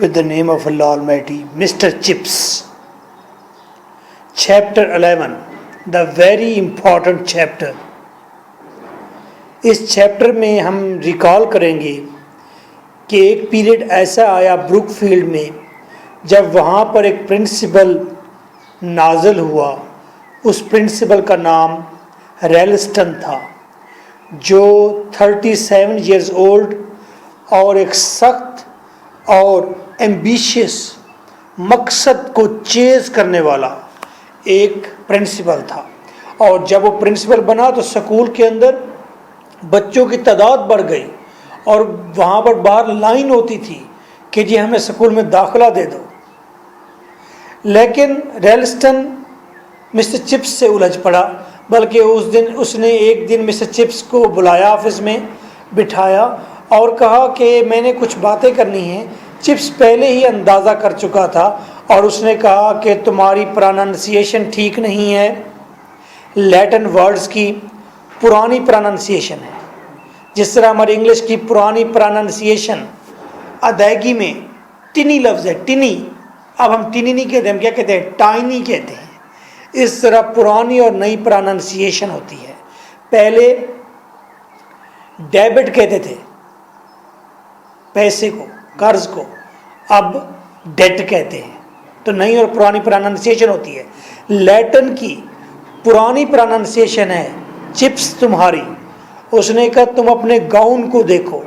with the name of Allah Almighty, Mr. Chips. Chapter 11, the very important chapter. इस chapter में हम recall करेंगे कि एक पीरियड ऐसा आया ब्रुकफील्ड में जब वहाँ पर एक प्रिंसिपल नाज़िल हुआ। उस प्रिंसिपल का नाम रेलस्टन था, जो 37 इयर्स ओल्ड और एक सख्त और एम्बिशियस मकसद को चेज़ करने वाला एक प्रिंसिपल था। और जब वो प्रिंसिपल बना तो स्कूल के अंदर बच्चों की तादाद बढ़ गई और वहाँ पर बाहर लाइन होती थी कि जी हमें स्कूल में दाखिला दे दो। लेकिन रेलस्टन मिस्टर चिप्स से उलझ पड़ा, बल्कि उसने एक दिन मिस्टर चिप्स को बुलाया, ऑफिस में बिठाया और कहा कि मैंने कुछ बातें करनी हैं। चिप्स पहले ही अंदाज़ा कर चुका था और उसने कहा कि तुम्हारी प्रोनाउंसिएशन ठीक नहीं है, लैटिन वर्ड्स की पुरानी प्रोनाउंसिएशन है। जिस तरह हमारी इंग्लिश की पुरानी प्रोनाउंसिएशन अदायगी में टिनी लफ्ज़ है, टिनी, अब हम टिनी नहीं कहते, हम क्या कहते हैं, टाइनी कहते हैं। इस तरह पुरानी और नई प्रोनाउंसिएशन होती है। पहले डेबिट कहते थे पैसे को, कर्ज को, अब डेट कहते हैं। तो नई और पुरानी प्रोनाउंसिएशन होती है। लैटिन की पुरानी प्रोनाउंसिएशन है चिप्स तुम्हारी। उसने कहा तुम अपने गाउन को देखो,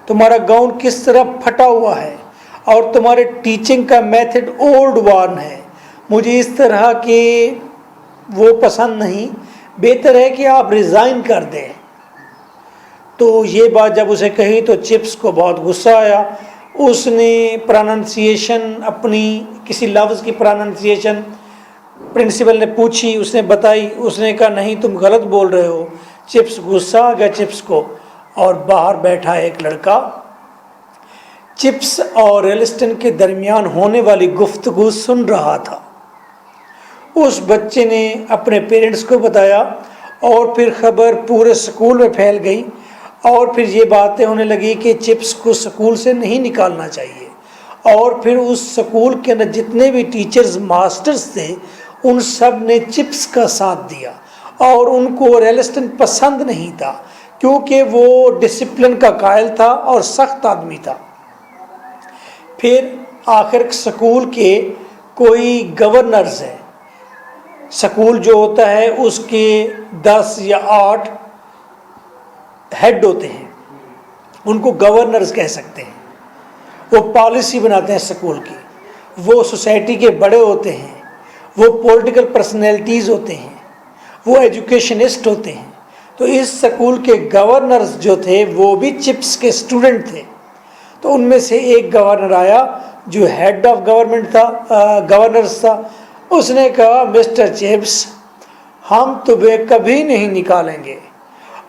तुम्हारा गाउन किस तरह फटा हुआ है और तुम्हारे टीचिंग का मेथड ओल्ड वन है, मुझे इस तरह के वो पसंद नहीं, बेहतर है कि आप रिज़ाइन कर दें। तो ये बात जब उसे कही तो चिप्स को बहुत गुस्सा आया। उसने प्रोनाउंसिएशन अपनी किसी लफ्ज़ की प्रोनाउंसिएशन प्रिंसिपल ने पूछी, उसने बताई, उसने कहा नहीं तुम गलत बोल रहे हो। चिप्स गुस्सा आ गया चिप्स को और बाहर बैठा एक लड़का चिप्स और रेलस्टन के दरमियान होने वाली गुफ्तगू सुन रहा था। उस बच्चे ने अपने पेरेंट्स को बताया और फिर खबर पूरे स्कूल में फैल गई और फिर ये बातें होने लगी कि चिप्स को स्कूल से नहीं निकालना चाहिए। और फिर उस स्कूल के अंदर जितने भी टीचर्स मास्टर्स थे उन सब ने चिप्स का साथ दिया और उनको रेलस्टन पसंद नहीं था क्योंकि वो डिसिप्लिन का कायल था और सख्त आदमी था। फिर आखिर स्कूल के कोई गवर्नर्स हैं, स्कूल जो होता है उसके 10 या 8 हेड होते हैं, उनको गवर्नर्स कह सकते हैं। वो पॉलिसी बनाते हैं स्कूल की, वो सोसाइटी के बड़े होते हैं, वो पॉलिटिकल पर्सनैलिटीज़ होते हैं, वो एजुकेशनिस्ट होते हैं। तो इस स्कूल के गवर्नर्स जो थे वो भी चिप्स के स्टूडेंट थे। तो उनमें से एक गवर्नर आया जो हेड ऑफ गवर्नमेंट था, गवर्नर्स था। उसने कहा मिस्टर चिप्स, हम तुम्हें कभी नहीं निकालेंगे,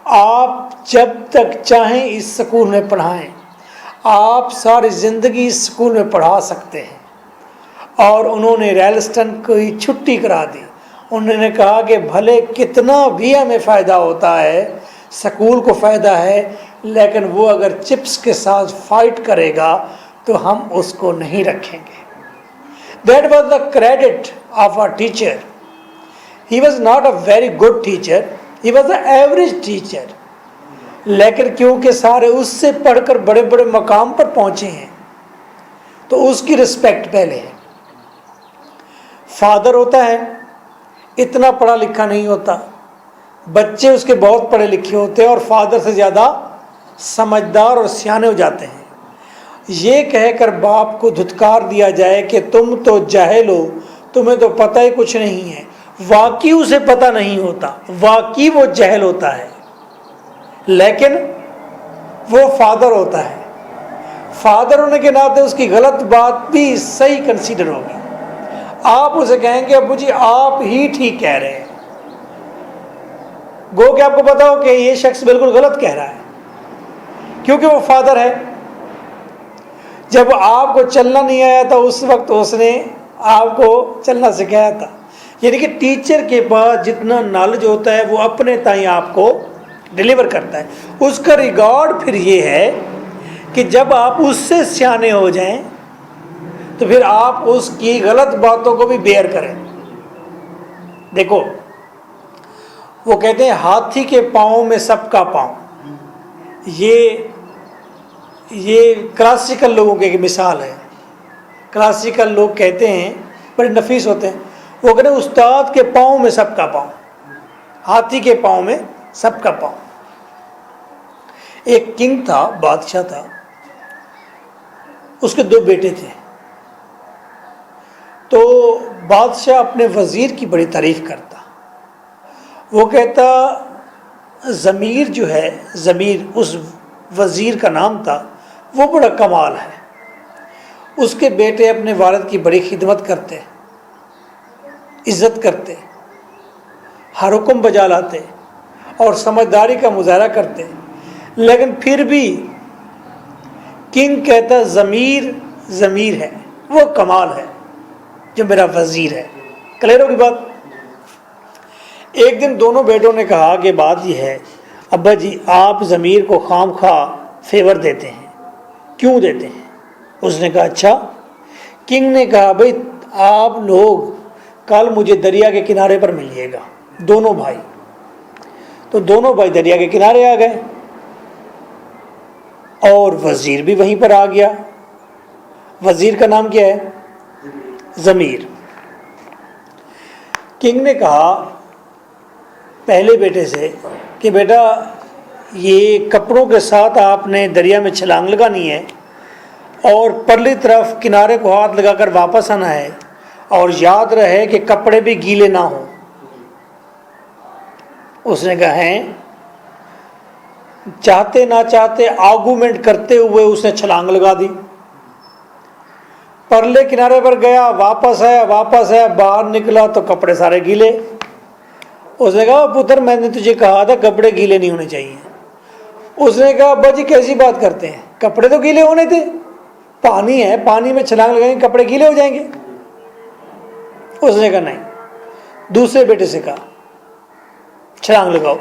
आप जब तक चाहें इस स्कूल में पढ़ाएं, आप सारी ज़िंदगी इस स्कूल में पढ़ा सकते हैं। और उन्होंने रेलस्टन को ही छुट्टी करा दी। उन्होंने कहा कि भले कितना भी हमें फ़ायदा होता है, स्कूल को फ़ायदा है, लेकिन वो अगर चिप्स के साथ फाइट करेगा तो हम उसको नहीं रखेंगे। That was the credit of our teacher. He was not a very good teacher. He was an average teacher. लेकिन क्योंकि सारे उससे पढ़कर बड़े बड़े मकाम पर पहुँचे हैं तो उसकी रिस्पेक्ट पहले है। फादर होता है, इतना पढ़ा लिखा नहीं होता, बच्चे उसके बहुत पढ़े लिखे होते हैं और फादर से ज़्यादा समझदार और सियाने हो जाते हैं। ये कहकर बाप को धुतकार दिया जाए कि तुम तो जाहिल हो, तुम्हें तो पता ही कुछ नहीं है, वाकई उसे पता नहीं होता, वाकई वो जाहिल होता है, लेकिन वो फादर होता है। फादर होने के नाते उसकी गलत बात भी सही कंसीडर होगी। आप उसे कहेंगे अब्बू जी आप ही ठीक कह रहे हैं, गो कि आपको पता हो कि ये शख्स बिल्कुल गलत कह रहा है, क्योंकि वो फादर है। जब आपको चलना नहीं आया था उस वक्त उसने आपको चलना सिखाया था। यानी कि टीचर के पास जितना नॉलेज होता है वो अपने ताई आपको डिलीवर करता है। उसका रिकॉर्ड फिर ये है कि जब आप उससे सियाने हो जाएं तो फिर आप उसकी गलत बातों को भी बेयर करें। देखो, वो कहते हैं हाथी के पाँव में सबका पाँव। ये क्लासिकल लोगों की एक मिसाल है। क्लासिकल लोग कहते हैं, बड़े नफीस होते हैं, वो कहते हैं उस्ताद के पाँव में सबका पाँव, हाथी के पाँव में सबका पाँव। एक किंग था, बादशाह था, उसके 2 बेटे थे। तो बादशाह अपने वज़ीर की बड़ी तारीफ़ करता। वो कहता ज़मीर जो है, ज़मीर उस वज़ीर का नाम था, वो बड़ा कमाल है। उसके बेटे अपने वालिद की बड़ी खिदमत करते, इज़्ज़त करते, हर हुक्म बजा लाते और समझदारी का मुजाहरा करते। लेकिन फिर भी किंग कहता ज़मीर ज़मीर है, वो कमाल है जो मेरा वज़ीर है। क्लियर होगी बात। एक दिन दोनों बेटों ने कहा कि बात यह है, अब्बा जी आप ज़मीर को खाम खा फेवर देते हैं, क्यों देते हैं? उसने कहा अच्छा। किंग ने कहा भाई आप लोग कल मुझे दरिया के किनारे पर मिलिएगा, दोनों भाई। तो दोनों भाई दरिया के किनारे आ गए और वज़ीर भी वहीं पर आ गया। वज़ीर का नाम क्या है? ज़मीर। किंग ने कहा पहले बेटे से कि बेटा ये कपड़ों के साथ आपने दरिया में छलांग लगानी है और परली तरफ किनारे को हाथ लगाकर वापस आना है, और याद रहे कि कपड़े भी गीले ना हों। उसने कहा हैं। चाहते ना चाहते आर्गूमेंट करते हुए उसने छलांग लगा दी, परले किनारे पर गया, वापस आया, बाहर निकला तो कपड़े सारे गीले। उसने कहा पुत्र मैंने तुझे कहा था कपड़े गीले नहीं होने चाहिए। उसने कहा अब्बा जी कैसी बात करते हैं, कपड़े तो गीले होने थे, पानी है, पानी में छलांग लगाएंगे कपड़े गीले हो जाएंगे। उसने कहा नहीं। दूसरे बेटे से कहा छलांग लगाओ,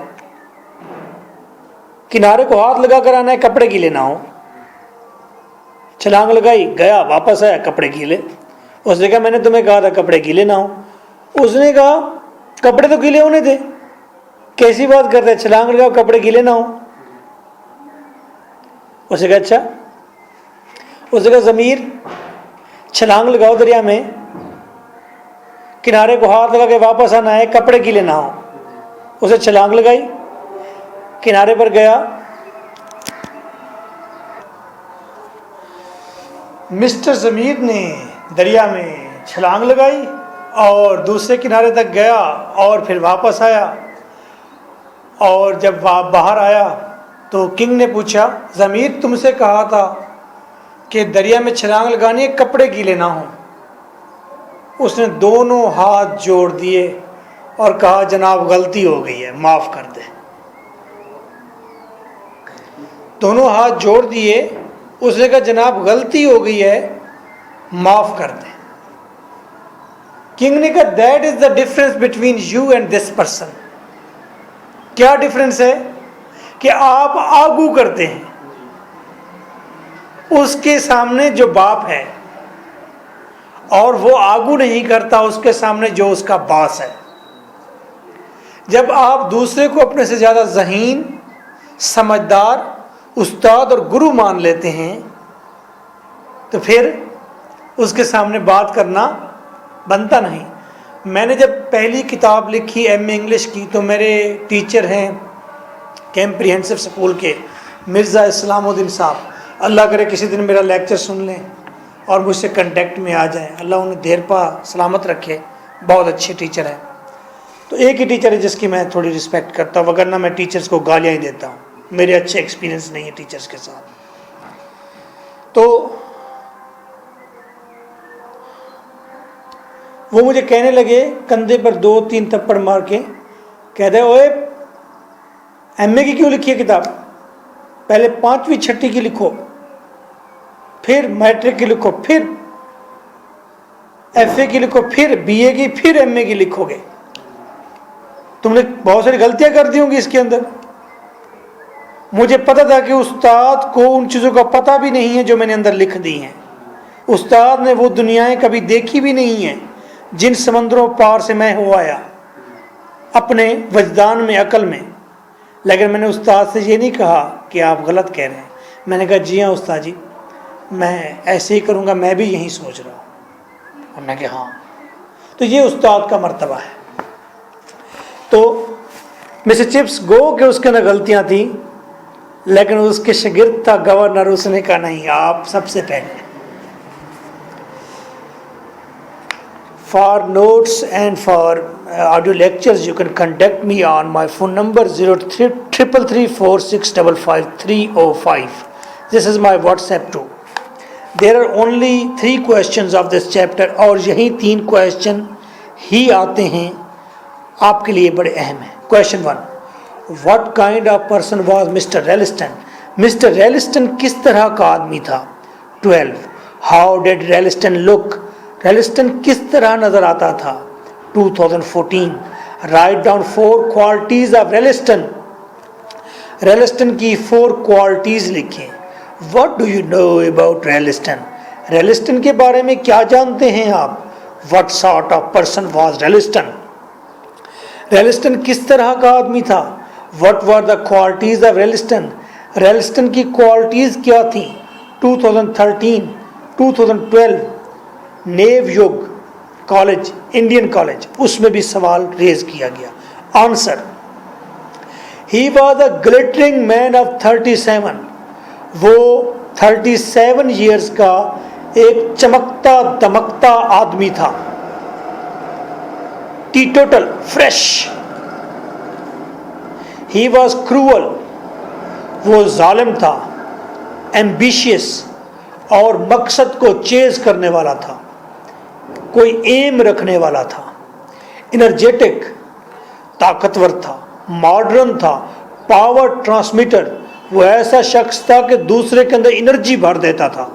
किनारे को हाथ लगा कर आना है, कपड़े गीले ना हो। छलांग लगाई, गया, वापस आया, कपड़े गीले। उसने कहा मैंने तुम्हें कहा था कपड़े गीले ना हो। उसने कहा कपड़े तो गीले होने थे, कैसी बात करते हैं, छलांग लगाओ कपड़े गीले ना हो। उसने कहा अच्छा। उसने कहा ज़मीर छलांग लगाओ दरिया में, किनारे को हाथ लगा के वापस आना है, कपड़े गीले ना हो। उसे छलांग लगाई, किनारे पर गया, मिस्टर ज़मीर ने दरिया में छलांग लगाई और दूसरे किनारे तक गया और फिर वापस आया। और जब बाहर आया तो किंग ने पूछा ज़मीर तुमसे कहा था कि दरिया में छलांग लगानी है, कपड़े गीले ना हो। उसने दोनों हाथ जोड़ दिए और कहा जनाब गलती हो गई है, माफ़ कर दे। दोनों हाथ जोड़ दिए, उसने कहा जनाब गलती हो गई है, माफ़ कर दे। किंग ने कहा that is the difference between you and this person. क्या डिफरेंस है कि आप आगू करते हैं उसके सामने जो बाप है, और वो आगू नहीं करता उसके सामने जो उसका बास है। जब आप दूसरे को अपने से ज़्यादा ज़हीन, समझदार, उस्ताद और गुरु मान लेते हैं तो फिर उसके सामने बात करना बनता नहीं। मैंने जब पहली किताब लिखी एमए इंग्लिश की, तो मेरे टीचर हैं कैम्प्रीहेंसिव स्कूल के मिर्ज़ा इस्लामुद्दीन साहब, अल्लाह करे किसी दिन मेरा लेक्चर सुन लें और मुझसे कांटेक्ट में आ जाएं, अल्लाह उन्हें देर पा सलामत रखे, बहुत अच्छे टीचर हैं। तो एक ही टीचर है जिसकी मैं थोड़ी रिस्पेक्ट करता हूँ, वगरना मैं टीचर्स को गालियाँ ही देता हूँ, मेरे अच्छे एक्सपीरियंस नहीं है टीचर्स के साथ। तो वो मुझे कहने लगे, कंधे पर 2-3 थप्पड़ मार के, कहते ओए एमए की क्यों लिखी है किताब, पहले 5वीं 6ठी की लिखो, फिर मैट्रिक की लिखो, फिर एफए की लिखो, फिर बीए की, फिर एमए की लिखोगे, तुमने बहुत सारी गलतियां कर दी होंगी इसके अंदर। मुझे पता था कि उस्ताद को उन चीज़ों का पता भी नहीं है जो मैंने अंदर लिख दी हैं। उस्ताद ने वो दुनियाएं कभी देखी भी नहीं हैं जिन समंदरों पार से मैं हो आया, अपने वजदान में, अकल में। लेकिन मैंने उस्ताद से ये नहीं कहा कि आप गलत कह रहे हैं। मैंने कहा जी हाँ उस्ताद जी, मैं ऐसे ही करूँगा, मैं भी यही सोच रहा हूँ। उन्होंने कहा हाँ। तो ये उस्ताद का मर्तबा है। तो मिस्टर चिप्स गो के उसके अंदर गलतियाँ थी, लेकिन उसके शागिर्द था गवर्नर, उसने कहा नहीं, आप सबसे पहले। For notes and for audio lectures, you can contact me on my phone number 033346555305. This is my WhatsApp too. There are only 3 questions of this chapter, और यही 3 question ही आते हैं आपके लिए बड़े अहम हैं। Question 1. What kind of person was Mr. Ralston? Mr. Ralston किस तरह का आदमी था? 12. How did Ralston look? रेलिस्टन किस तरह नजर आता था? 2014. Right down 4 qualities of Ralston. Ralston की 4 क्वालिटीज लिखें। What do you know about Ralston? Ralston के बारे में क्या जानते हैं आप? What sort of person was Ralston? Ralston किस तरह का आदमी था? What were the qualities of Ralston? Ralston की क्वालिटीज क्या थी? 2013, 2012 नेव युग कॉलेज, इंडियन कॉलेज, उसमें भी सवाल रेज किया गया। Answer, he was a glittering man of 37। वो 37 ईयर्स का एक चमकता दमकता आदमी था। टीटोटल, फ्रेश। ही वॉज क्रूअल, वो जालिम था। एम्बिशियस, और मकसद को चेज करने वाला था, कोई एम रखने वाला था। एनर्जेटिक, ताकतवर था। मॉडर्न था, पावर ट्रांसमीटर, वो ऐसा शख्स था कि दूसरे के अंदर एनर्जी भर देता था।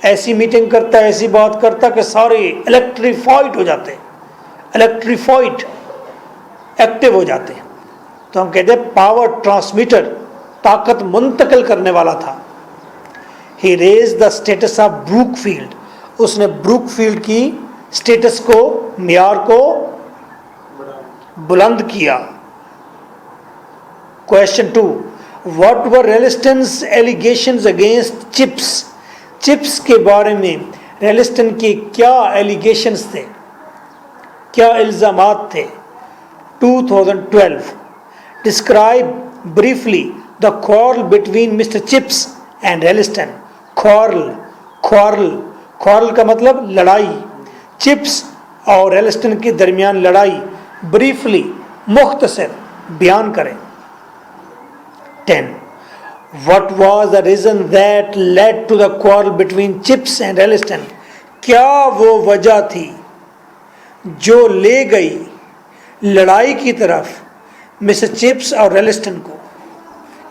ऐसी मीटिंग करता, ऐसी बात करता कि सारे इलेक्ट्रीफाइड हो जाते, इलेक्ट्रीफाइड, एक्टिव हो जाते। तो हम कहते हैं पावर ट्रांसमीटर, ताकत मुंतकिल करने वाला था। He raised the status of Brookfield. उसने ब्रूकफील्ड की स्टेटस को, मियार को बुलंद किया। Question 2. What were Ralston's allegations against chips? Chips के बारे में रेलिस्टन के क्या एलिगेशंस थे, क्या इल्जामात थे? 2012. Describe briefly the quarrel between Mr. Chips and Ralston. Quarrel का मतलब लड़ाई। चिप्स और रेलिस्टन के दरमियान लड़ाई ब्रीफली, मुख्तसर बयान करें। 10. What was the reason that led to the quarrel between chips and रेलिस्टन? क्या वो वजह थी जो ले गई लड़ाई की तरफ मिस्टर चिप्स और रेलिस्टन को?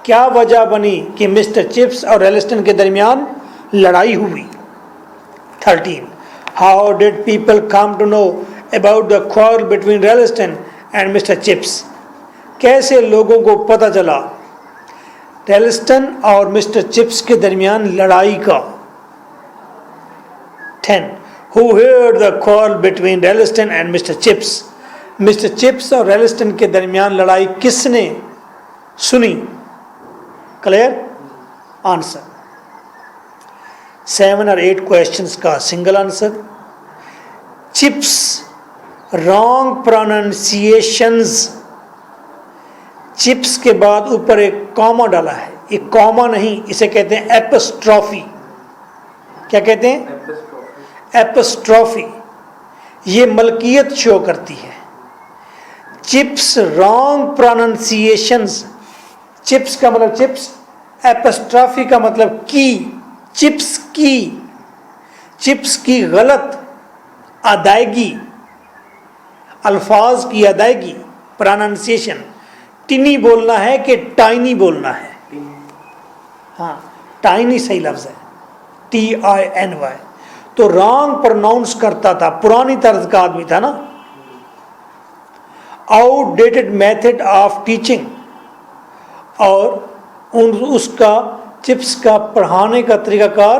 क्या वजह बनी कि मिस्टर चिप्स और रेलिस्टन के दरमियान लड़ाई हुई? 13. How did people come to know about the quarrel between Ralston and Mr. Chips? कैसे लोगों को पता चला रेलिस्टन और मिस्टर चिप्स के दरमियान लड़ाई का? 10. Who heard the quarrel between Ralston and Mr. Chips? Mister chips और रेलिस्टन के दरमियान लड़ाई किसने सुनी? क्लियर? आंसर। 7 और 8 क्वेश्चंस का single answer. Chips wrong pronunciations. Chips के बाद ऊपर एक कॉमा डाला है, एक कॉमा नहीं, इसे कहते हैं एपस्ट्रॉफी। क्या कहते हैं? एपस्ट्रॉफी। ये मलकियत शो करती है। Chips wrong pronunciations. चिप्स का मतलब चिप्स, एपस्ट्रॉफी का मतलब की, चिप्स की, चिप्स की गलत अदायगी, अल्फाज की अदायगी, प्रोनाउंसिएशन। टिनी बोलना है कि टाइनी बोलना है? हाँ, टाइनी सही लफ्ज है, TINY। तो रॉन्ग प्रोनाउंस करता था, पुरानी तर्ज का आदमी था ना। आउटडेटेड मेथड ऑफ टीचिंग, और उसका चिप्स का पढ़ाने का तरीकाकार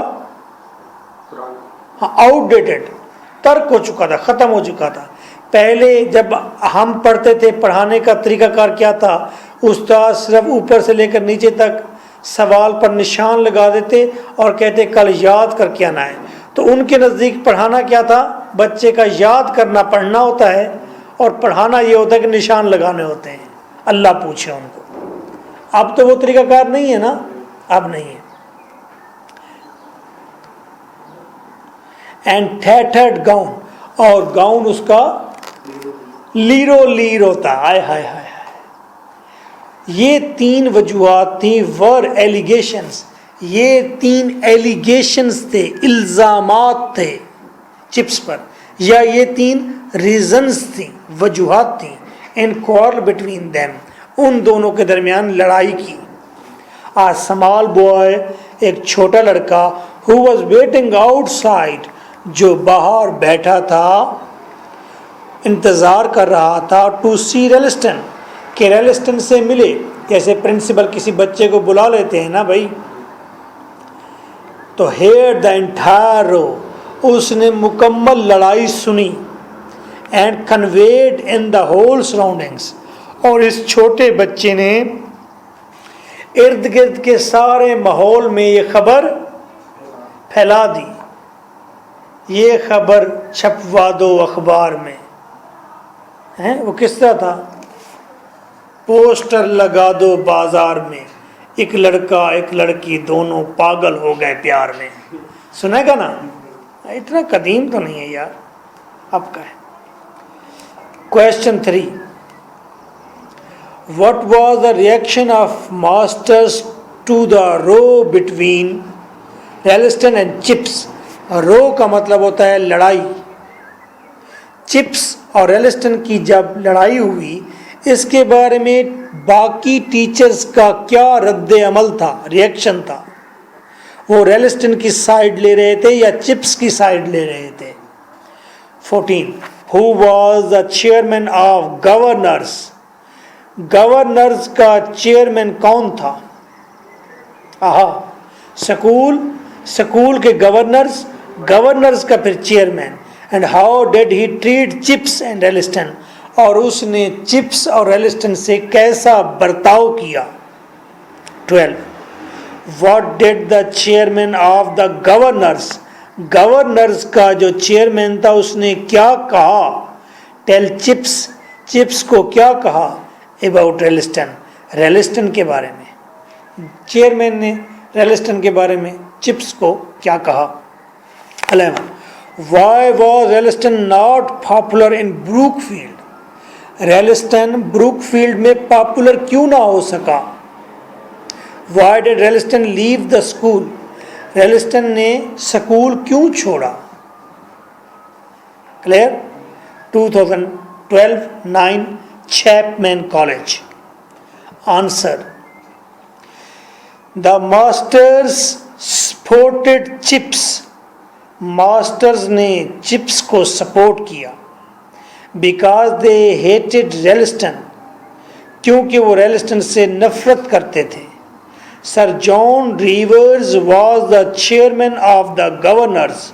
हाँ, आउटडेटेड, तर्क हो चुका था, ख़त्म हो चुका था। पहले जब हम पढ़ते थे, पढ़ाने का तरीकाकार क्या था, उस्ताद सिर्फ ऊपर से लेकर नीचे तक सवाल पर निशान लगा देते और कहते कल याद करके आना है। तो उनके नज़दीक पढ़ाना क्या था, बच्चे का याद करना पढ़ना होता है, और पढ़ाना ये होता है कि निशान लगाने होते हैं, अल्लाह पूछे उनको। अब तो वो तरीकाकार नहीं है ना, अब नहीं है। एंड थेथर्ड गाउन, और गाउन उसका लीरो लीर होता। हाय हाय हाय, ये 3 वजूहात थी, वर एलिगेशंस, ये 3 एलिगेशंस थे, इल्ज़ामात थे चिप्स पर, या ये 3 रीजंस थी, वजूहात थी, इन क्वार्रल बिटवीन देम, उन दोनों के दरमियान लड़ाई की। आ स्मॉल बॉय, एक छोटा लड़का, हु वॉज वेटिंग आउटसाइड, जो बाहर बैठा था, इंतज़ार कर रहा था, टू सी रेलिस्टन, कि रेलिस्टन से मिले। जैसे प्रिंसिपल किसी बच्चे को बुला लेते हैं ना भाई, तो हेयर द एंटायर रो, उसने मुकम्मल लड़ाई सुनी, and conveyed in the whole surroundings, और इस छोटे बच्चे ने इर्द गिर्द के सारे माहौल में ये खबर फैला दी। ये खबर छपवा दो अखबार में, हैं? वो किस तरह था, पोस्टर लगा दो बाजार में, एक लड़का एक लड़की दोनों पागल हो गए प्यार में। सुनेगा ना, इतना कदीम तो नहीं है यार, अब का है। Question 3, what was the reaction of masters to the row between Ralston and Chips. Row का मतलब होता है लड़ाई। चिप्स और रेलिस्टन की जब लड़ाई हुई, इसके बारे में बाकी टीचर्स का क्या रद्द अमल था, रिएक्शन था। वो रेलिस्टन की साइड ले रहे थे या चिप्स की साइड ले रहे थे। 14, who was the chairman of governors. Governors का चेयरमैन कौन था? आहा, स्कूल के गवर्नर्स, गवर्नर्स का फिर chairman. And how did he treat Chips and Ralston, और उसने चिप्स और रेलिस्टन से कैसा बर्ताव किया। 12, what did the chairman of the governors, governors का जो चेयरमैन था उसने क्या कहा। टेल चिप्स, चिप्स को क्या कहा अबाउट रेलिस्टन, रेलिस्टन के बारे में। चेयरमैन ने रेलिस्टन के बारे में चिप्स को क्या कहा। 11, why was Ralston not popular in Brookfield, Ralston Brookfield में पॉपुलर क्यों ना हो सका। Why did Ralston leave the school, Ralston ने स्कूल क्यों छोड़ा। Clear. 2012-9 Chapman college. Answer, the masters supported Chips, masters ने चिप्स को सपोर्ट किया। बिकॉज दे हेटेड रेलिस्टन, क्योंकि वो रेलिस्टन से नफरत करते थे। Sir John Rivers was the chairman of the governors,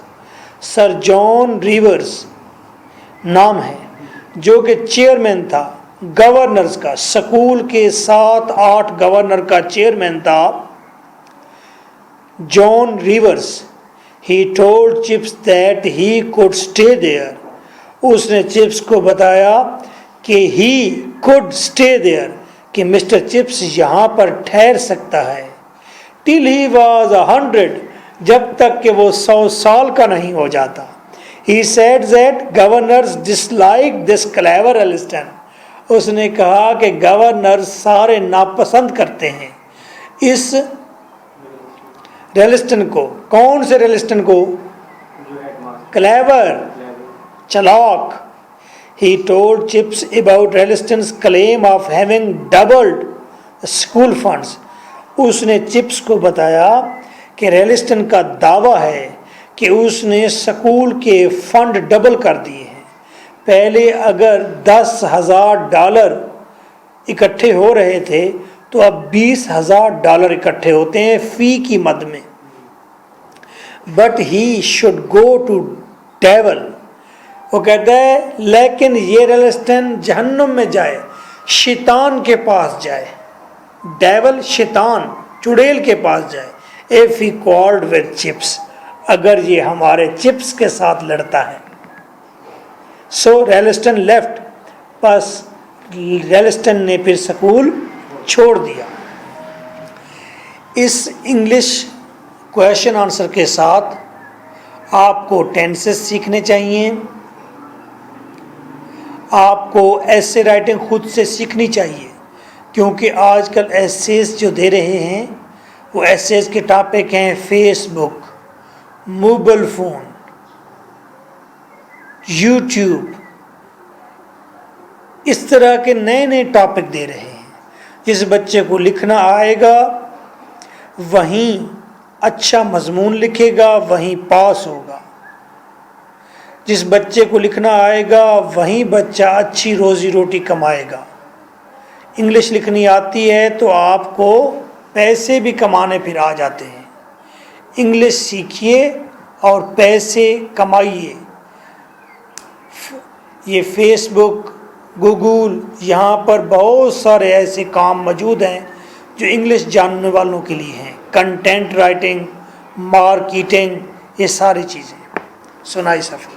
sir John Rivers नाम है जो कि चेयरमैन था गवर्नर्स का, स्कूल के 7-8 गवर्नर का चेयरमैन था John Rivers. He told Chips that he could stay there, उसने चिप्स को बताया कि ही कुड स्टे देयर, कि मिस्टर चिप्स यहाँ पर ठहर सकता है। टिल ही वॉज 100, जब तक कि वो 100 साल का नहीं हो जाता। He said that governors dislike this clever Ralston, उसने कहा कि गवर्नर सारे नापसंद करते हैं इस रेलिस्टन को। कौन से रेलिस्टन को? क्लेवर, चालाक। He told Chips about Reliston's claim of having doubled school funds. उसने चिप्स को बताया कि रेलिस्टन का दावा है कि उसने स्कूल के फंड डबल कर दिए हैं। पहले अगर $10,000 इकट्ठे हो रहे थे तो अब $20,000 इकट्ठे होते हैं फ़ी की मद में। But he should go to devil. वो कहता है लेकिन ये रेलिस्टन जहन्नुम में जाए, शैतान के पास जाए। डेवल शैतान, चुड़ैल के पास जाए। If he called with chips, अगर ये हमारे चिप्स के साथ लड़ता है। सो रेलिस्टन लेफ्ट, बस रेलिस्टन ने फिर स्कूल छोड़ दिया। इस इंग्लिश क्वेश्चन आंसर के साथ आपको टेंसेस सीखने चाहिए, आपको एसे राइटिंग खुद से सीखनी चाहिए, क्योंकि आजकल एसेस जो दे रहे हैं वो एसेस के टॉपिक हैं फेसबुक, मोबाइल फ़ोन, यूट्यूब, इस तरह के नए नए टॉपिक दे रहे हैं। जिस बच्चे को लिखना आएगा वहीं अच्छा मजमून लिखेगा, वहीं पास होगा। जिस बच्चे को लिखना आएगा वहीं बच्चा अच्छी रोज़ी रोटी कमाएगा। इंग्लिश लिखनी आती है तो आपको पैसे भी कमाने फिर आ जाते हैं। इंग्लिश सीखिए और पैसे कमाइए। ये फेसबुक, गूगल, यहाँ पर बहुत सारे ऐसे काम मौजूद हैं जो इंग्लिश जानने वालों के लिए हैं। कंटेंट राइटिंग, मार्केटिंग, ये सारी चीज़ें। सुनाई सफ़ी।